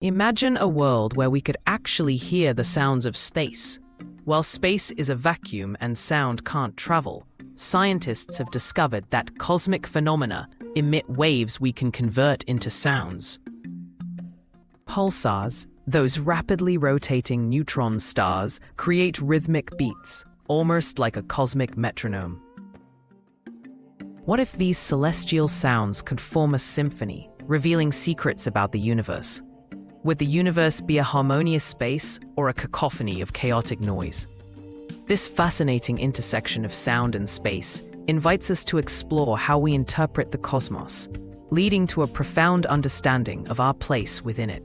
Imagine a world where we could actually hear the sounds of space. While space is a vacuum and sound can't travel, scientists have discovered that cosmic phenomena emit waves we can convert into sounds. Pulsars, those rapidly rotating neutron stars, create rhythmic beats, almost like a cosmic metronome. What if these celestial sounds could form a symphony, revealing secrets about the universe? Would the universe be a harmonious space or a cacophony of chaotic noise? This fascinating intersection of sound and space invites us to explore how we interpret the cosmos, leading to a profound understanding of our place within it.